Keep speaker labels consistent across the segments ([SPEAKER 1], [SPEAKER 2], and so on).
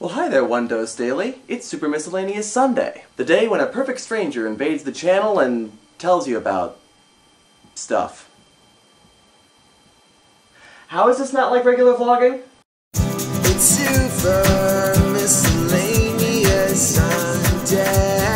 [SPEAKER 1] Well, hi there, OneDoseDaily. It's Super Miscellaneous Sunday, the day when a perfect stranger invades the channel and tells you about stuff. How is this not like regular vlogging?
[SPEAKER 2] It's Super Miscellaneous Sunday.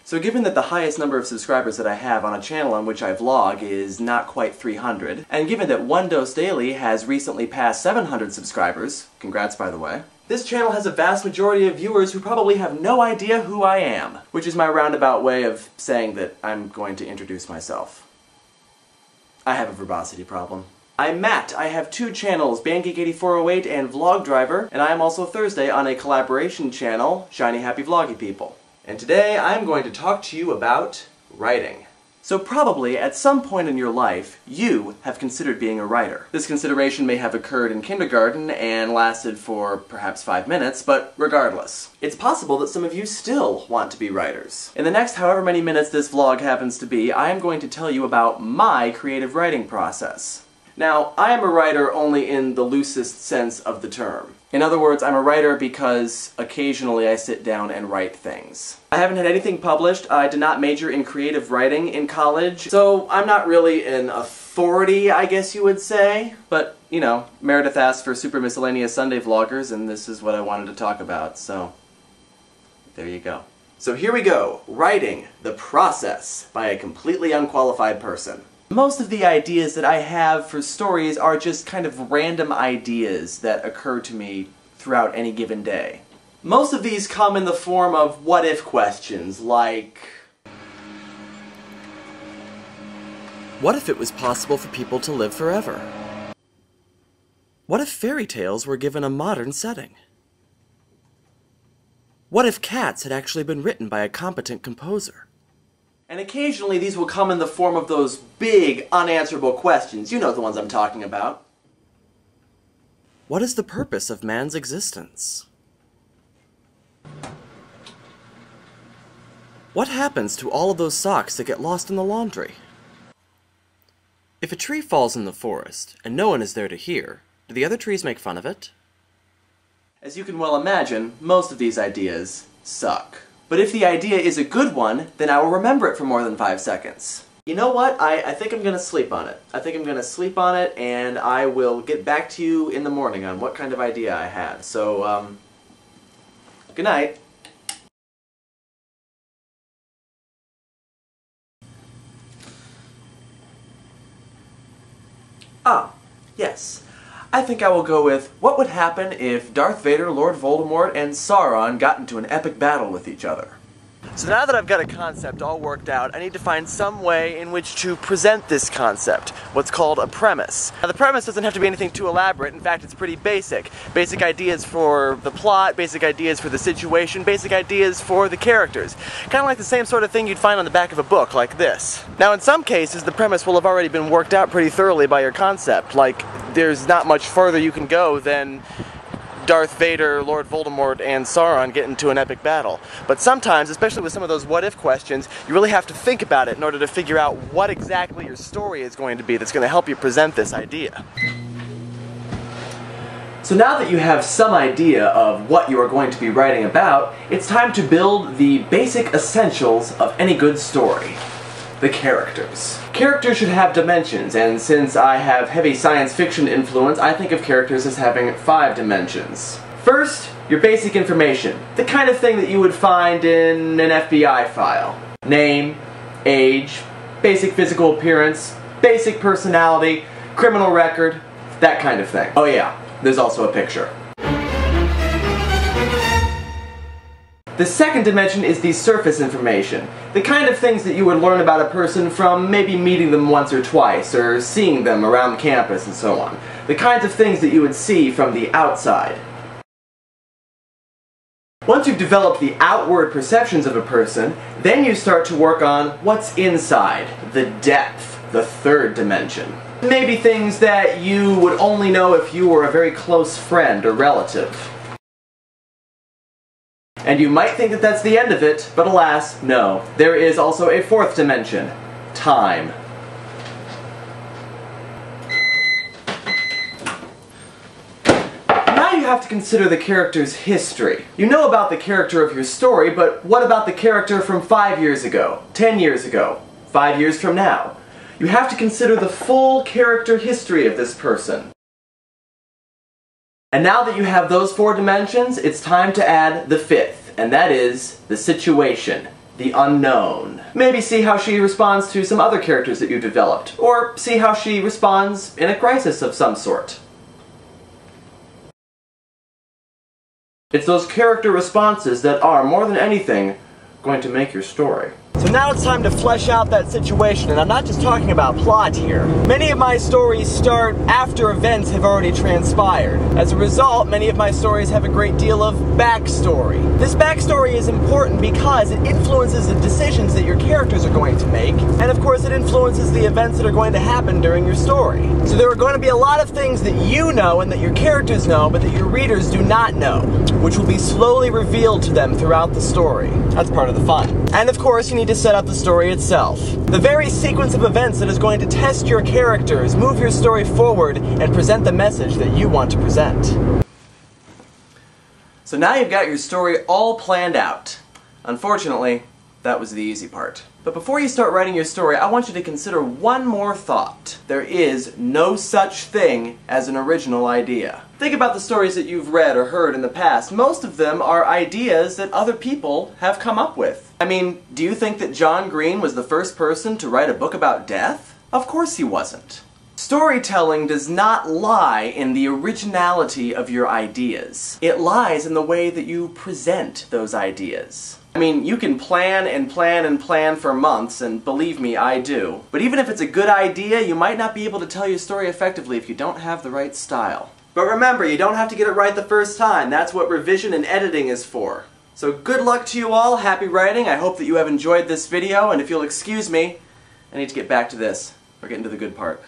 [SPEAKER 1] So given that the highest number of subscribers that I have on a channel on which I vlog is not quite 300, and given that OneDoseDaily has recently passed 700 subscribers, congrats by the way, this channel has a vast majority of viewers who probably have no idea who I am, which is my roundabout way of saying that I'm going to introduce myself. I have a verbosity problem. I'm Matt. I have two channels, BandGeek8408 and VlogDriver, and I am also Thursday on a collaboration channel, Shiny Happy Vloggy People. And today I'm going to talk to you about writing. So probably, at some point in your life, you have considered being a writer. This consideration may have occurred in kindergarten and lasted for perhaps 5 minutes, but regardless. It's possible that some of you still want to be writers. In the next however many minutes this vlog happens to be, I am going to tell you about my creative writing process. Now, I am a writer only in the loosest sense of the term. In other words, I'm a writer because occasionally I sit down and write things. I haven't had anything published. I did not major in creative writing in college, so I'm not really an authority, I guess you would say. But, you know, Meredith asked for Super Miscellaneous Sunday vloggers, and this is what I wanted to talk about, so there you go. So here we go, writing, the process, by a completely unqualified person. Most of the ideas that I have for stories are just kind of random ideas that occur to me throughout any given day. Most of these come in the form of what-if questions, like... what if it was possible for people to live forever? What if fairy tales were given a modern setting? What if Cats had actually been written by a competent composer? And occasionally these will come in the form of those big, unanswerable questions. You know the ones I'm talking about. What is the purpose of man's existence? What happens to all of those socks that get lost in the laundry? If a tree falls in the forest, and no one is there to hear, do the other trees make fun of it? As you can well imagine, most of these ideas suck. But if the idea is a good one, then I will remember it for more than 5 seconds. You know what? I think I'm gonna sleep on it. I think I'm gonna sleep on it, and I will get back to you in the morning on what kind of idea I had. So, good night. Ah, yes. I think I will go with, what would happen if Darth Vader, Lord Voldemort, and Sauron got into an epic battle with each other? So now that I've got a concept all worked out, I need to find some way in which to present this concept, what's called a premise. Now the premise doesn't have to be anything too elaborate, in fact it's pretty basic. Basic ideas for the plot, basic ideas for the situation, basic ideas for the characters. Kind of like the same sort of thing you'd find on the back of a book, like this. Now in some cases the premise will have already been worked out pretty thoroughly by your concept, like there's not much further you can go than Darth Vader, Lord Voldemort, and Sauron get into an epic battle. But sometimes, especially with some of those what-if questions, you really have to think about it in order to figure out what exactly your story is going to be that's going to help you present this idea. So now that you have some idea of what you are going to be writing about, it's time to build the basic essentials of any good story. The characters. Characters should have dimensions, and since I have heavy science fiction influence, I think of characters as having 5 dimensions. First, your basic information. The kind of thing that you would find in an FBI file. Name, age, basic physical appearance, basic personality, criminal record, that kind of thing. Oh yeah, there's also a picture. The second dimension is the surface information. The kind of things that you would learn about a person from maybe meeting them once or twice, or seeing them around campus and so on. The kinds of things that you would see from the outside. Once you've developed the outward perceptions of a person, then you start to work on what's inside, the depth, the third dimension. Maybe things that you would only know if you were a very close friend or relative. And you might think that that's the end of it, but alas, no. There is also a 4th dimension. Time. have to consider the character's history. You know about the character of your story, but what about the character from 5 years ago, 10 years ago, 5 years from now? You have to consider the full character history of this person. And now that you have those 4 dimensions, it's time to add the 5th, and that is the situation, the unknown. Maybe see how she responds to some other characters that you developed, or see how she responds in a crisis of some sort. It's those character responses that are, more than anything, going to make your story. So now it's time to flesh out that situation, and I'm not just talking about plot here. Many of my stories start after events have already transpired. As a result, many of my stories have a great deal of backstory. This backstory is important because it influences the decisions that your characters are going to make, and of course it influences the events that are going to happen during your story. So there are going to be a lot of things that you know and that your characters know, but that your readers do not know, which will be slowly revealed to them throughout the story. That's part of the fun. And of course, you need to set up the story itself. The very sequence of events that is going to test your characters, move your story forward, and present the message that you want to present. So now you've got your story all planned out. Unfortunately, that was the easy part. But before you start writing your story, I want you to consider one more thought. There is no such thing as an original idea. Think about the stories that you've read or heard in the past. Most of them are ideas that other people have come up with. I mean, do you think that John Green was the first person to write a book about death? Of course he wasn't. Storytelling does not lie in the originality of your ideas. It lies in the way that you present those ideas. I mean, you can plan and plan and plan for months, and believe me, I do. But even if it's a good idea, you might not be able to tell your story effectively if you don't have the right style. But remember, you don't have to get it right the first time. That's what revision and editing is for. So good luck to you all, happy writing. I hope that you have enjoyed this video, and if you'll excuse me, I need to get back to this. We're getting to the good part.